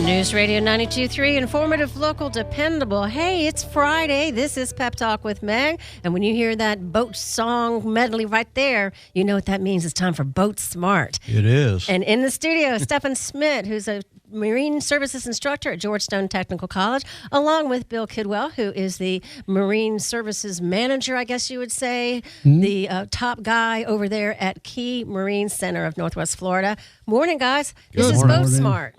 News Radio 92.3, informative, local, dependable. Hey, it's Friday. This is Pep Talk with Meg. And when you hear that boat song medley right there, you know what that means. It's time for BoatSmart. It is. And in the studio, Stefan Smith, who's a Marine Services instructor at Georgetown Technical College, along with Bill Kidwell, who is the Marine Services manager, I guess you would say, the top guy over there at Key Marine Center of Northwest Florida. Morning, guys. This is BoatSmart.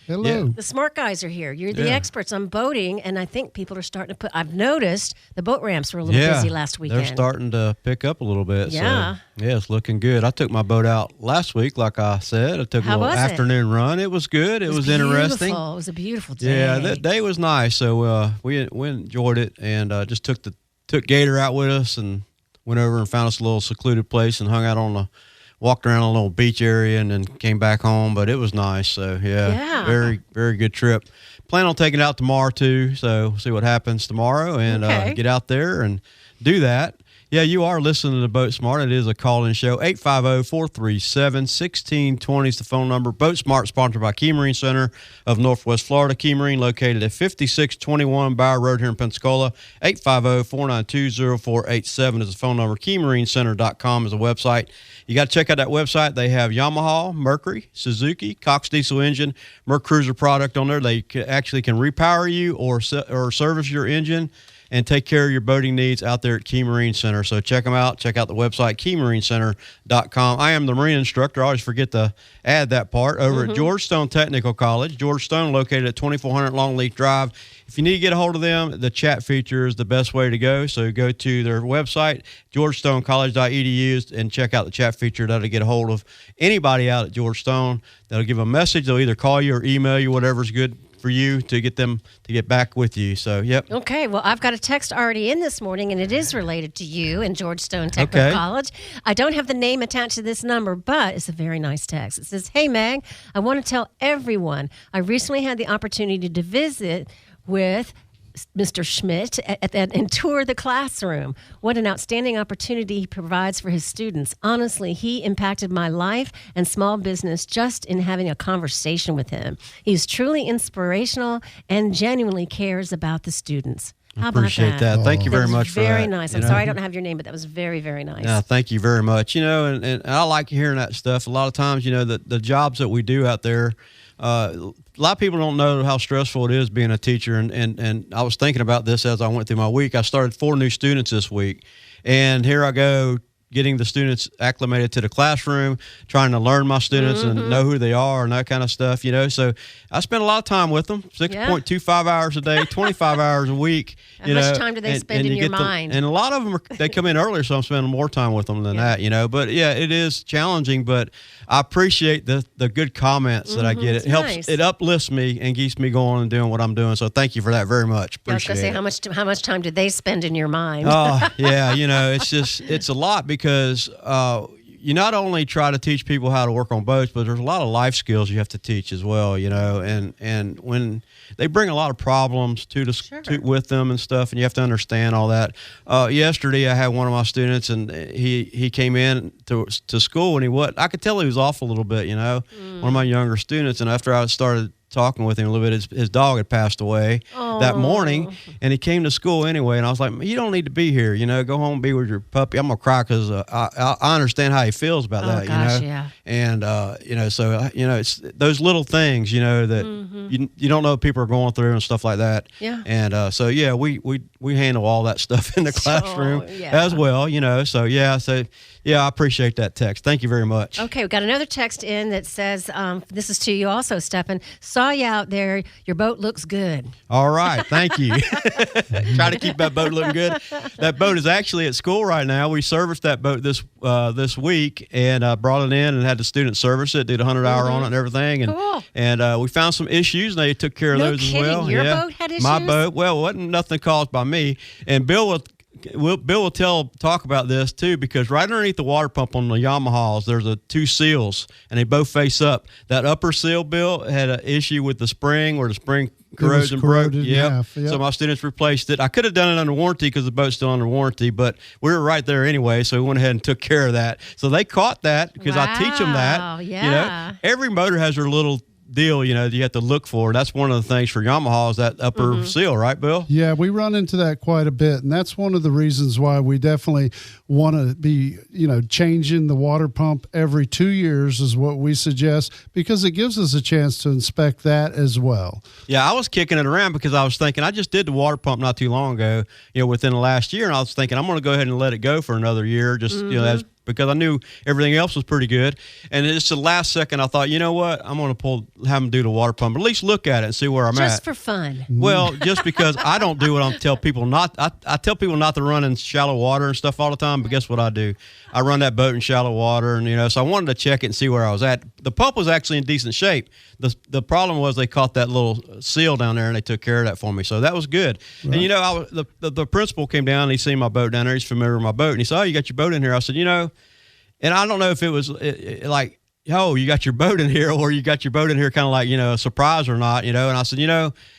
Hello. Yeah. The smart guys are here. You're the experts on boating, and I think people are starting to I've noticed the boat ramps were a little busy last weekend. They're starting to pick up a little bit. Yeah. So, yeah, it's looking good. I took my boat out last week, like I said. I took a little afternoon run. It was good. It was interesting. Beautiful. It was a beautiful day. Yeah, that day was nice. So we enjoyed it, and just took Gator out with us and went over and found us a little secluded place and hung out walked around a little beach area and then came back home, but it was nice. So, yeah. Very, very good trip. Plan on taking it out tomorrow, too, so we'll see what happens tomorrow and get out there and do that. Yeah, you are listening to BoatSmart. It is a call-in show. 850-437-1620 is the phone number. BoatSmart, sponsored by Key Marine Center of Northwest Florida. Key Marine, located at 5621 Bauer Rd here in Pensacola. 850-492-0487 is the phone number. KeyMarineCenter.com is the website. You got to check out that website. They have Yamaha, Mercury, Suzuki, Cox diesel engine, Mercruiser product on there. They actually can repower you or service your engine and take care of your boating needs out there at Key Marine Center. So check them out. Check out the website, KeyMarineCenter.com. I am the marine instructor. I always forget to add that part over at Georgestone Technical College. Georgestone, located at 2400 Longleaf Drive. If you need to get a hold of them, the chat feature is the best way to go. So go to their website, Georgestonecollege.edu, and check out the chat feature. That'll get a hold of anybody out at Georgestone. That'll give a message. They'll either call you or email you, whatever's good for you to get them to get back with you. So, yep. Okay, well, I've got a text already in this morning, and it is related to you and Georgestone Technical College. I don't have the name attached to this number, but it's a very nice text. It says, "Hey, Meg, I want to tell everyone I recently had the opportunity to visit with Mr. Schmidt and tour the classroom. What an outstanding opportunity he provides for his students. Honestly, he impacted my life and small business just in having a conversation with him. He's truly inspirational and genuinely cares about the students." How about Appreciate that. Thank you very much for that. Very nice. I'm sorry I don't have your name, but that was very, very nice. Yeah, thank you very much. And I like hearing that stuff. A lot of times, the jobs that we do out there, a lot of people don't know how stressful it is being a teacher. And I was thinking about this as I went through my week. I started 4 new students this week. And here I go, getting the students acclimated to the classroom, trying to learn my students and know who they are and that kind of stuff, So I spend a lot of time with them, 6.25 hours a day, 25 hours a week. How much time do they spend in your mind? And a lot of them, they come in earlier, so I'm spending more time with them than that, But, yeah, it is challenging, but I appreciate the good comments that I get. It helps, it uplifts me and keeps me going and doing what I'm doing. So thank you for that very much. Appreciate I was going to say, how much time do they spend in your mind? Oh, yeah, it's a lot because you not only try to teach people how to work on boats, but there's a lot of life skills you have to teach as well, and when they bring a lot of problems with them and stuff, and you have to understand all that. Yesterday, I had one of my students, and he came in to school, and I could tell he was off a little bit, one of my younger students, and after I started talking with him a little bit, his dog had passed away that morning, and he came to school anyway, and I was like, you don't need to be here, go home and be with your puppy. I'm gonna cry because I understand how he feels about that, yeah. And so it's those little things, that you don't know what people are going through and stuff like that. Yeah. And so yeah, we handle all that stuff in the classroom as well, So yeah, I appreciate that text. Thank you very much. Okay, we got another text in that says, this is to you also, Stefan. Saw you out there. Your boat looks good. All right, thank you. Try to keep that boat looking good. That boat is actually at school right now. We serviced that boat this week and brought it in and had the students service it, did a 100-hour on it and everything. And, cool. And we found some issues, and they took care of those kidding. as well. Your boat had issues? My boat, well, it wasn't nothing caused by me. And Bill will talk about this too, because right underneath the water pump on the Yamahas, there's 2 seals, and they both face up. That upper seal, Bill, had an issue with the spring, where the spring corrodes and broke. Yep. So my students replaced it. I could have done it under warranty because the boat's still under warranty, but we were right there anyway, so we went ahead and took care of that. So they caught that because I teach them that. Yeah. Every motor has their little deal, you have to look for. That's one of the things for Yamaha is that upper seal, right, Bill? Yeah, we run into that quite a bit, and that's one of the reasons why we definitely want to be, changing the water pump every 2 years is what we suggest, because it gives us a chance to inspect that as well. Yeah, I was kicking it around because I was thinking, I just did the water pump not too long ago, within the last year, and I was thinking I'm going to go ahead and let it go for another year, just, that's because I knew everything else was pretty good. And it's the last second I thought, you know what, I'm going to have them do the water pump, at least look at it and see where I'm at. Just for fun. Well, just because I don't do what I tell people not. I tell people not to run in shallow water and stuff all the time, but guess what I do? I run that boat in shallow water, and so I wanted to check it and see where I was at. The pump was actually in decent shape. The problem was they caught that little seal down there, and they took care of that for me, so that was good. Right. And the principal came down, and he seen my boat down there. He's familiar with my boat, and he said, "Oh, you got your boat in here?" I said, and I don't know if it was like, "Oh, you got your boat in here," or you got your boat in here kind of like, a surprise or not, And I said,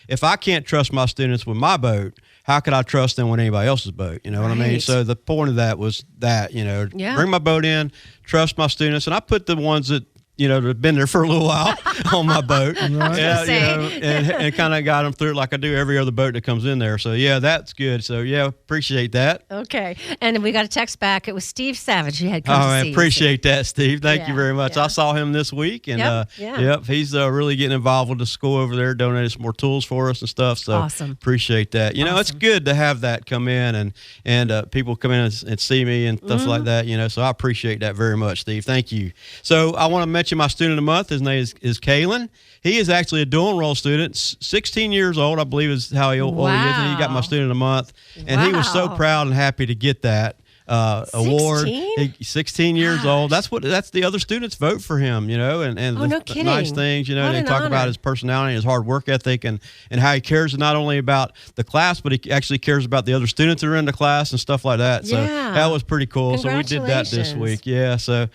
if I can't trust my students with my boat, how could I trust them with anybody else's boat? You know what I mean? So the point of that was that, bring my boat in, trust my students. And I put the ones that, that have been there for a little while on my boat, and kind of got them through it like I do every other boat that comes in there. So, yeah, that's good. So, yeah, appreciate that. Okay. And we got a text back. It was Steve Savage who had come to see appreciate that, Steve. Thank you very much. Yeah. I saw him this week, and he's really getting involved with the school over there, donating some more tools for us and stuff. So, awesome. Appreciate that. It's good to have that come in and people come in and see me and stuff like that, So, I appreciate that very much, Steve. Thank you. So, I want to mention my student of the month. His name is Kalen. He is actually a dual enroll student, 16 years old, I believe is how old he is. And he got my student of the month. And he was so proud and happy to get that award. 16 years old. That's the other students vote for him, and the nice things, they talk about his personality, his hard work ethic, and how he cares not only about the class, but he actually cares about the other students that are in the class and stuff like that. So that was pretty cool. So we did that this week. So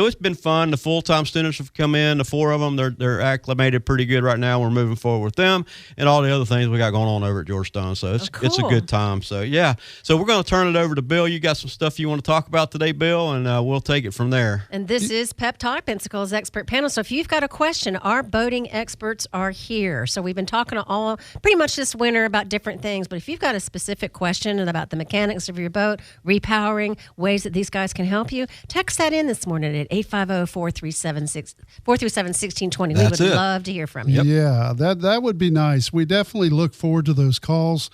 it's been fun. The full-time students have come in, the 4 of them, they're acclimated pretty good right now. We're moving forward with them and all the other things we got going on over at Georgestone. So it's a good time. So so we're going to turn it over to Bill. You got some stuff you want to talk about today, Bill, and we'll take it from there. And this is Pep Talk, Pensacola's expert panel. So if you've got a question, our boating experts are here. So we've been talking pretty much this winter about different things, but if you've got a specific question about the mechanics of your boat, repowering, ways that these guys can help you, text that in this morning at 850-437-1620. We would love to hear from you. Yeah, that would be nice. We definitely look forward to those calls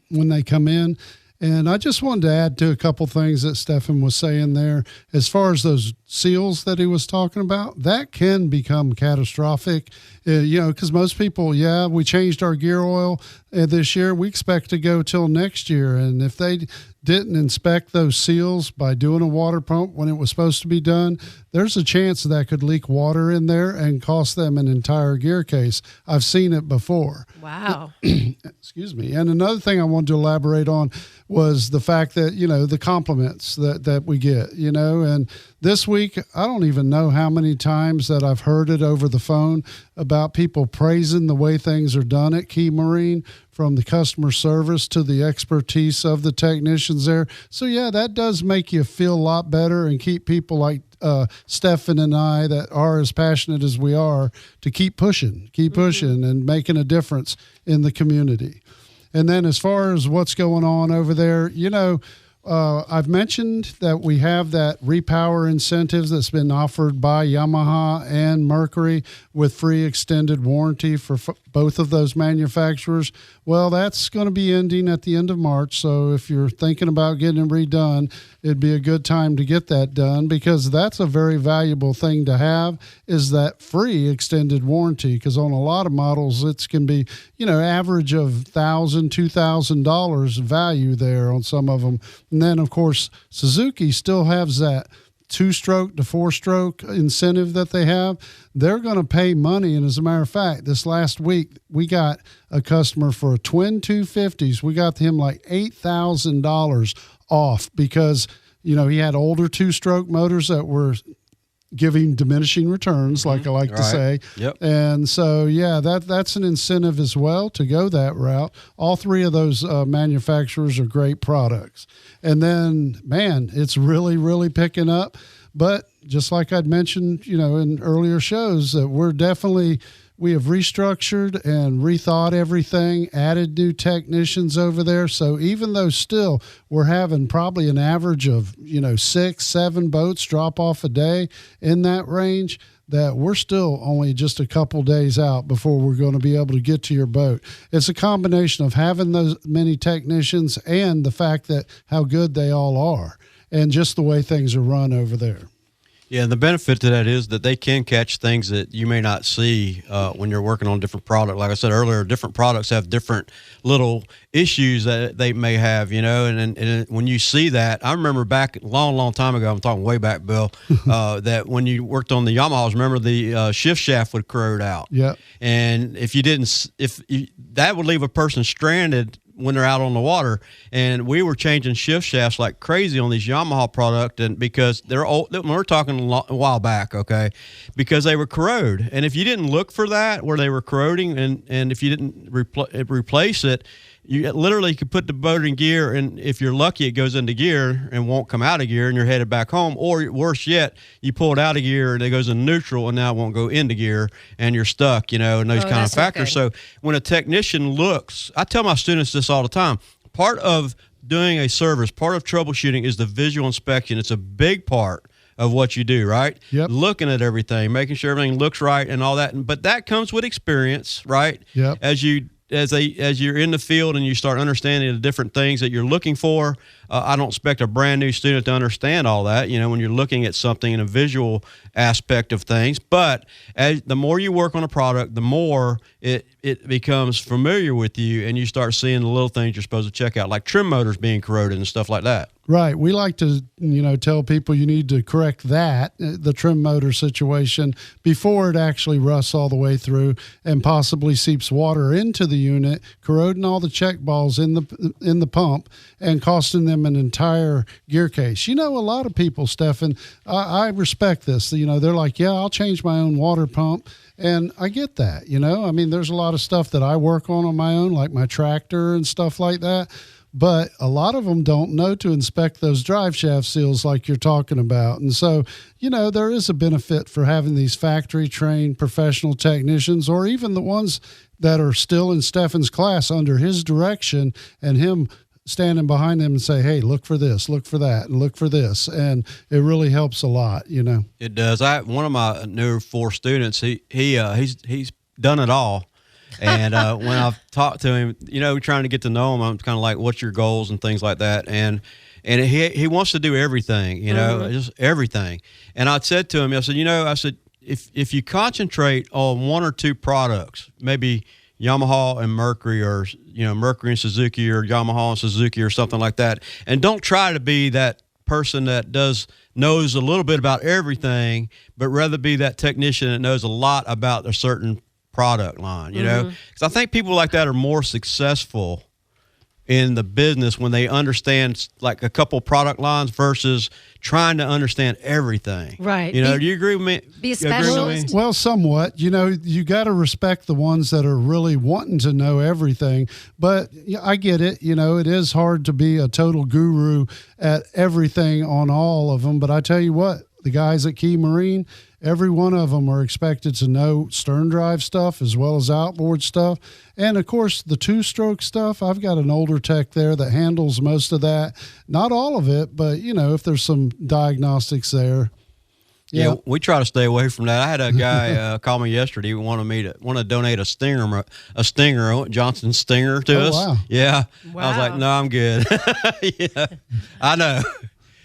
when they come in. And I just wanted to add to a couple things that Stefan was saying there. As far as those seals that he was talking about, that can become catastrophic, because most people, we changed our gear oil this year. We expect to go till next year. And if they didn't inspect those seals by doing a water pump when it was supposed to be done, there's a chance that could leak water in there and cost them an entire gear case. I've seen it before. Wow. Excuse me. And another thing I wanted to elaborate on was the fact that, the compliments that we get, and this week, I don't even know how many times that I've heard it over the phone about people praising the way things are done at Key Marine, from the customer service to the expertise of the technicians there. So, that does make you feel a lot better and keep people like Stefan and I that are as passionate as we are to keep pushing and making a difference in the community. And then as far as what's going on over there, I've mentioned that we have that Repower incentives that's been offered by Yamaha and Mercury with free extended warranty for both of those manufacturers. Well, that's going to be ending at the end of March. So if you're thinking about getting it redone, it'd be a good time to get that done, because that's a very valuable thing to have, is that free extended warranty. Because on a lot of models, it can be, average of $1,000, $2,000 value there on some of them. And then, of course, Suzuki still has that 2-stroke to 4-stroke incentive that they have. They're going to pay money. And as a matter of fact, this last week, we got a customer for a twin 250s. We got him like $8,000 off because, he had older 2-stroke motors that were giving diminishing returns, like I like to say. Yep. And so, that's an incentive as well to go that route. All 3 of those manufacturers are great products. And then, man, it's really, really picking up. But just like I'd mentioned, in earlier shows, that we have restructured and rethought everything, added new technicians over there. So even though still we're having probably an average of, 6-7 boats drop off a day in that range, that we're still only just a couple days out before we're going to be able to get to your boat. It's a combination of having those many technicians and the fact that how good they all are and just the way things are run over there. Yeah, and the benefit to that is that they can catch things that you may not see when you're working on different products. Like I said earlier, different products have different little issues that they may have, and when you see that, I remember back a long time ago, I'm talking way back, Bill, that when you worked on the Yamahas, remember the shift shaft would corrode out. Yeah. And that would leave a person stranded when they're out on the water. And we were changing shift shafts like crazy on these Yamaha product, and because they're old, we're talking a while back, okay, because they were corrode. And if you didn't look for that where they were corroding, and if you didn't replace it, you literally could put the boat in gear, and if you're lucky, it goes into gear and won't come out of gear, and you're headed back home. Or worse yet, you pull it out of gear and it goes in neutral, and now it won't go into gear, and you're stuck, and those kind of factors. So when a technician looks, I tell my students this all the time, part of doing a service, part of troubleshooting is the visual inspection. It's a big part of what you do, right? Yep. Looking at everything, making sure everything looks right and all that. But that comes with experience, right? Yep. As you're in the field and you start understanding the different things that you're looking for, I don't expect a brand new student to understand all that, when you're looking at something in a visual aspect of things. But the more you work on a product, the more it becomes familiar with you, and you start seeing the little things you're supposed to check out, like trim motors being corroded and stuff like that. Right. We like to, tell people you need to correct the trim motor situation before it actually rusts all the way through and possibly seeps water into the unit, corroding all the check balls in the pump and costing them an entire gear case. A lot of people, Stefan, I respect this. They're like, yeah, I'll change my own water pump. And I get that, there's a lot of stuff that I work on my own, like my tractor and stuff like that. But a lot of them don't know to inspect those drive shaft seals like you're talking about. And so, there is a benefit for having these factory-trained professional technicians, or even the ones that are still in Stefan's class under his direction, and him standing behind them and say, hey, look for this, look for that, and look for this. And it really helps a lot, It does. One of my newer 4 students, he's done it all. And when I've talked to him, trying to get to know him, I'm kind of like, what's your goals and things like that. And he wants to do everything, just everything. And I said to him, I said, if you concentrate on 1 or 2 products, maybe Yamaha and Mercury, or, Mercury and Suzuki, or Yamaha and Suzuki, or something like that, and don't try to be that person that knows a little bit about everything, but rather be that technician that knows a lot about a certain product line, because I think people like that are more successful in the business when they understand like a couple product lines versus trying to understand everything. Right. Do you agree with me? Be a specialist. Well, somewhat. You got to respect the ones that are really wanting to know everything. But I get it. It is hard to be a total guru at everything on all of them. But I tell you what, the guys at Key Marine, every one of them are expected to know stern drive stuff as well as outboard stuff. And, of course, the 2-stroke stuff, I've got an older tech there that handles most of that. Not all of it, but, if there's some diagnostics there. Yeah, we try to stay away from that. I had a guy call me yesterday who wanted to donate a Stinger, Johnson Stinger to us. Wow. Yeah. Wow. I was like, no, I'm good. Yeah, I know.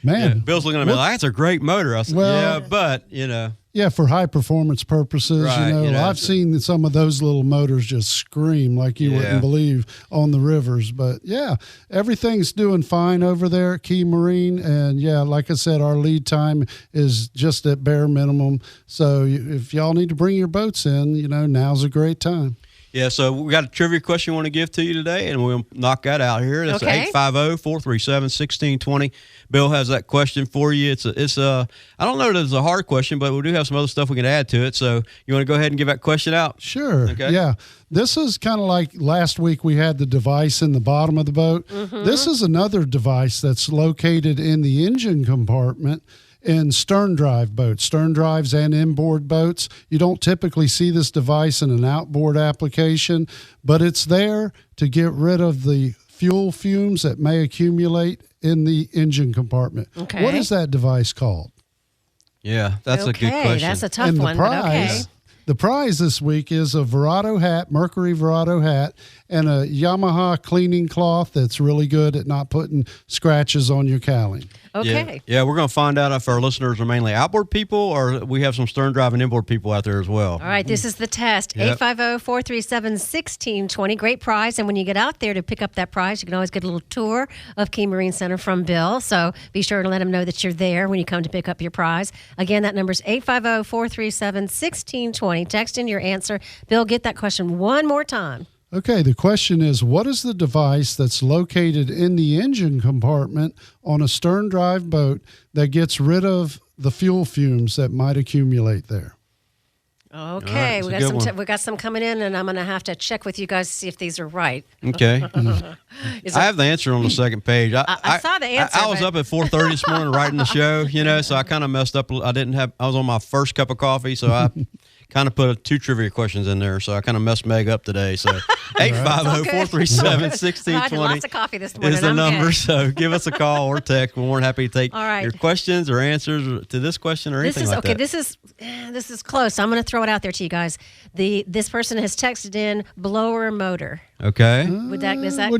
Man. Yeah, Bill's looking at me like, that's a great motor. I said, yeah, but, Yeah, for high performance purposes, right, I've seen some of those little motors just scream like you wouldn't believe on the rivers. But yeah, everything's doing fine over there at Key Marine. And yeah, like I said, our lead time is just at bare minimum. So if y'all need to bring your boats in, now's a great time. Yeah, so we got a trivia question we want to give to you today, and we'll knock that out here. That's 850-437-1620. Bill has that question for you. It's I don't know that it's a hard question, but we do have some other stuff we can add to it. So you want to go ahead and give that question out? Sure. Okay. Yeah. This is kind of like last week we had the device in the bottom of the boat. Mm-hmm. This is another device that's located in the engine compartment in stern drive boats, stern drives and inboard boats. You don't typically see this device in an outboard application, but it's there to get rid of the fuel fumes that may accumulate in the engine compartment. Okay. What is that device called? Yeah, that's a good question. That's a tough one. The prize this week is a Verado hat, Mercury Verado hat, and a Yamaha cleaning cloth that's really good at not putting scratches on your cowling. Okay. Yeah, we're going to find out if our listeners are mainly outboard people or we have some stern drive and inboard people out there as well. All right, this is the test. 850-437-1620. Great prize. And when you get out there to pick up that prize, you can always get a little tour of Key Marine Center from Bill. So be sure to let him know that you're there when you come to pick up your prize. Again, that number is 850-437-1620. Text in your answer. Bill, get that question one more time. Okay, the question is, what is the device that's located in the engine compartment on a stern drive boat that gets rid of the fuel fumes that might accumulate there? Okay, right, we got some coming in, and I'm going to have to check with you guys to see if these are right. Okay. I have the answer on the second page. I saw the answer. I was up at 4:30 this morning writing the show, so I kind of messed up. I was on my first cup of coffee, so I kind of put 2 trivia questions in there, so I kind of messed Meg up today. So 850-437-1620 I had lots of coffee this morning. is the number. So give us a call or text. We're more than happy to take your questions or answers to this question or anything like that. This is close. I'm going to throw it out there to you guys. This person has texted in blower motor. Okay. What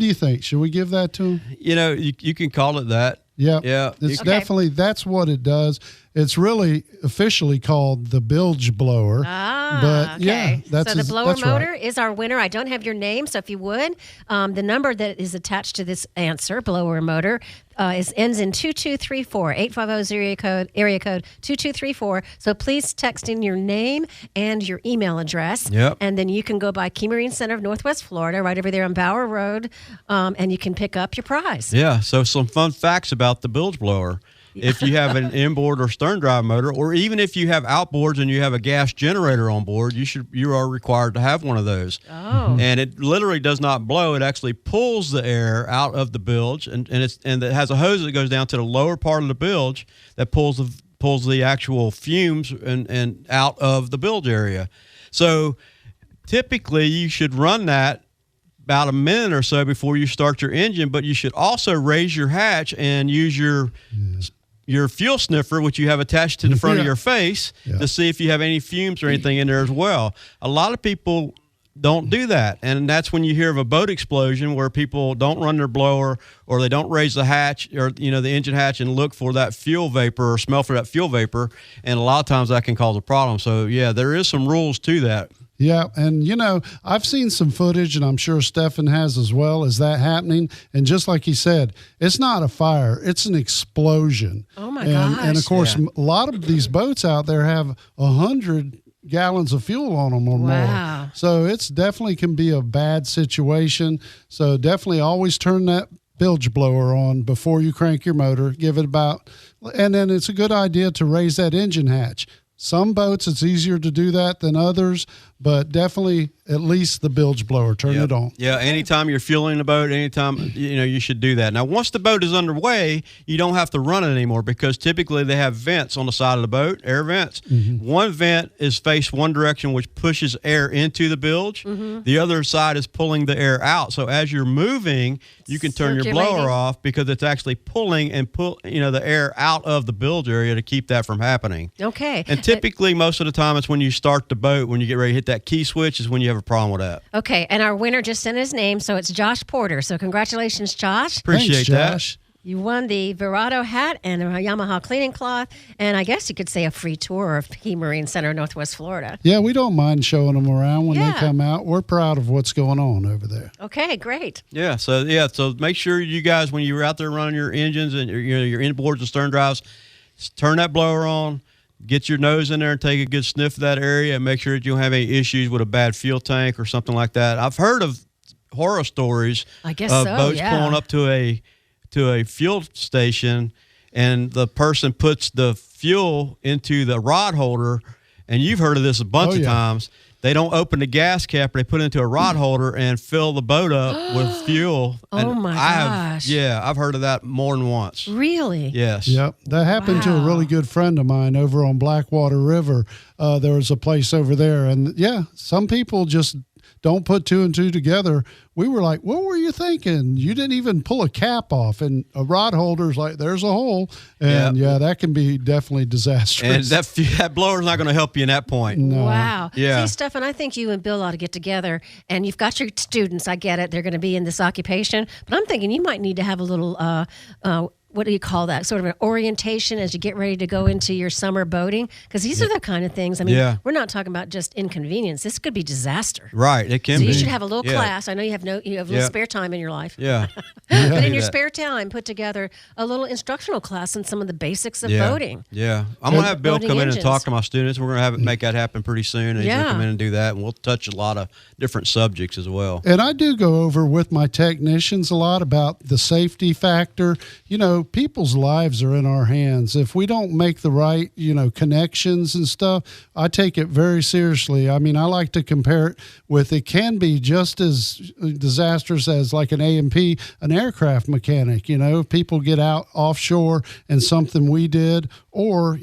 do you think? Should we give that to him? You can call it that. Yeah. It's definitely, that's what it does. It's really officially called the bilge blower. But so the blower motor is our winner. I don't have your name, so if you would, the number that is attached to this answer, blower motor, ends in 2234. 850 area code 2234. So please text in your name and your email address. Yep. And then you can go by Key Marine Center of Northwest Florida, right over there on Bauer Rd, and you can pick up your prize. Yeah. So some fun facts about the bilge blower. If you have an inboard or stern drive motor, or even if you have outboards and you have a gas generator on board, you are required to have one of those. Oh. And it literally does not blow. It actually pulls the air out of the bilge, and it has a hose that goes down to the lower part of the bilge that pulls the actual fumes and out of the bilge area. So typically you should run that about a minute or so before you start your engine, but you should also raise your hatch and use your fuel sniffer, which you have attached to the front of your face, to see if you have any fumes or anything in there as well. A lot of people don't do that, and that's when you hear of a boat explosion where people don't run their blower or they don't raise the hatch or the engine hatch and look for that fuel vapor or smell for that fuel vapor, and a lot of times that can cause a problem. So there is some rules to that. Yeah, and I've seen some footage, and I'm sure Stefan has as well. Is that happening? And just like he said, it's not a fire; it's an explosion. Oh my gosh! And of course, a lot of these boats out there have 100 gallons of fuel on them or more. So it's definitely can be a bad situation. So definitely always turn that bilge blower on before you crank your motor. Give it and then it's a good idea to raise that engine hatch. Some boats, it's easier to do that than others, but definitely at least the bilge blower, turn it on. Yeah, anytime you're fueling the boat, anytime, you should do that. Now, once the boat is underway, you don't have to run it anymore because typically they have vents on the side of the boat, air vents. Mm-hmm. One vent is faced one direction, which pushes air into the bilge. Mm-hmm. The other side is pulling the air out. So as you're moving, you can turn your blower off because it's actually pulling and the air out of the bilge area to keep that from happening. Okay. And typically, most of the time, it's when you start the boat, when you get ready to hit that key switch is when you have a problem with that. Okay, and our winner just sent his name, so it's Josh Porter. So congratulations, Josh. Appreciate that. Josh. You won the Verado hat and a Yamaha cleaning cloth, and I guess you could say a free tour of Key Marine Center, Northwest Florida. Yeah, we don't mind showing them around when they come out. We're proud of what's going on over there. Okay, great. Yeah, so make sure you guys, when you're out there running your engines and your inboards and stern drives, turn that blower on. Get your nose in there and take a good sniff of that area and make sure that you don't have any issues with a bad fuel tank or something like that. I've heard of horror stories of boats pulling up to a fuel station and the person puts the fuel into the rod holder, and you've heard of this a bunch of times. they don't open the gas cap. They put it into a rod holder and fill the boat up with fuel. Oh, my gosh. I've heard of that more than once. Really? Yes. Yep. That happened to a really good friend of mine over on Blackwater River. There was a place over there. And, some people just don't put two and two together. We were like, what were you thinking? You didn't even pull a cap off. And a rod holder's like, there's a hole. And, that can be definitely disastrous. And that blower's not going to help you in that point. No. Wow. Yeah. See, Stefan, I think you and Bill ought to get together. And you've got your students. I get it. They're going to be in this occupation. But I'm thinking you might need to have a little what do you call that? Sort of an orientation as you get ready to go into your summer boating? Because these are the kind of things, I mean, we're not talking about just inconvenience. This could be disaster. Right, it can be. So you should have a little class. I know you have a little spare time in your life. Yeah. But in your spare time, put together a little instructional class on some of the basics of boating. Yeah. I'm going to have Bill come in and talk to my students. We're going to make that happen pretty soon. And he's going to come in and do that. And we'll touch a lot of different subjects as well. And I do go over with my technicians a lot about the safety factor. You know, people's lives are in our hands. If we don't make the right, connections and stuff, I take it very seriously. I mean, I like to compare it with, it can be just as disastrous as like an A&P, an aircraft mechanic. If people get out offshore and something we did, or,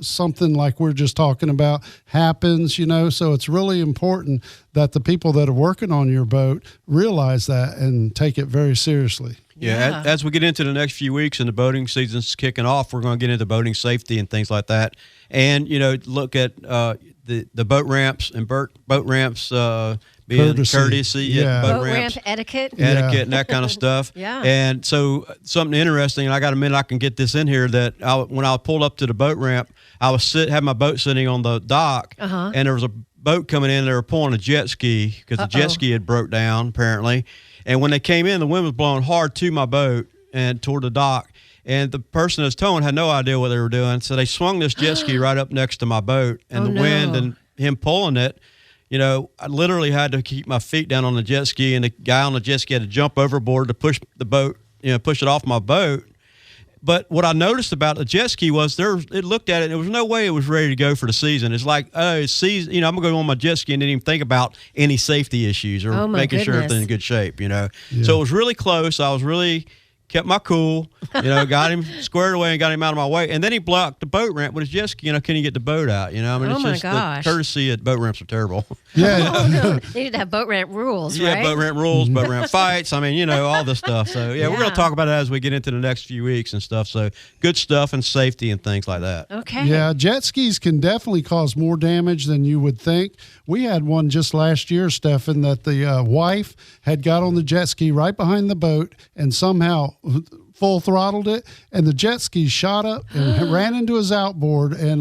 something like we're just talking about happens, so it's really important that the people that are working on your boat realize that and take it very seriously. Yeah, as we get into the next few weeks and the boating season's kicking off, we're going to get into boating safety and things like that. And, look at the boat ramps and boat ramps being courtesy boat ramp etiquette and that kind of stuff. Yeah. And so something interesting, and I got a minute I can get this in here, that when I pulled up to the boat ramp, I had my boat sitting on the dock, and there was a boat coming in. They were pulling a jet ski because the jet ski had broke down apparently. And when they came in, the wind was blowing hard to my boat and toward the dock. And the person that was towing had no idea what they were doing. So they swung this jet ski right up next to my boat. And the wind and him pulling it, I literally had to keep my feet down on the jet ski. And the guy on the jet ski had to jump overboard to push the boat, push it off my boat. But what I noticed about the jet ski was it looked at it, and there was no way it was ready to go for the season. It's like, it's season, I'm going to go on my jet ski and didn't even think about any safety issues or making sure everything's in good shape, So it was really close. I was really kept my cool, got him squared away and got him out of my way. And then he blocked the boat ramp with his jet ski, can you get the boat out? It's just the courtesy at boat ramps are terrible. Yeah. They need to have boat ramp rules, right? Yeah, boat ramp rules, boat ramp fights. I mean, all this stuff. So, we're going to talk about it as we get into the next few weeks and stuff. So, good stuff and safety and things like that. Okay. Yeah, jet skis can definitely cause more damage than you would think. We had one just last year, Stefan, that the wife had got on the jet ski right behind the boat and somehow full throttled it, and the jet ski shot up and ran into his outboard and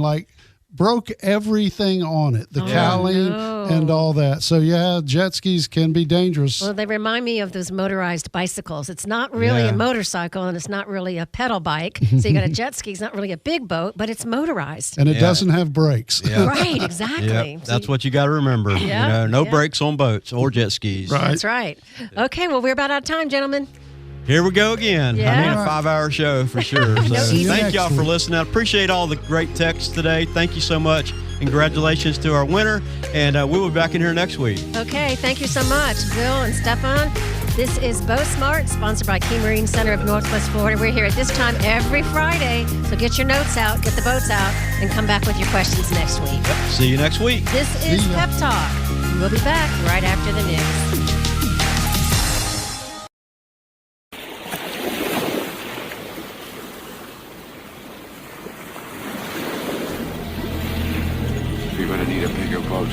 broke everything on it, the cowling and all that. So jet skis can be dangerous. Well, they remind me of those motorized bicycles. It's not really a motorcycle, and it's not really a pedal bike. So you got a jet ski. It's not really a big boat, but it's motorized. And it doesn't have brakes. Yeah. Right, exactly. Yep. That's what you got to remember. No brakes on boats or jet skis. Right. That's right. Okay, well, we're about out of time, gentlemen. Here we go again. Yeah. I need a 5-hour show for sure. So thank y'all for listening. I appreciate all the great texts today. Thank you so much. Congratulations to our winner. And we'll be back in here next week. Okay, thank you so much, Bill and Stefan. This is BoatSmart, sponsored by Key Marine Center of Northwest Florida. We're here at this time every Friday. So get your notes out, get the boats out, and come back with your questions next week. Yep. See you next week. This is Pep Talk. We'll be back right after the news. You're going to need a bigger boat.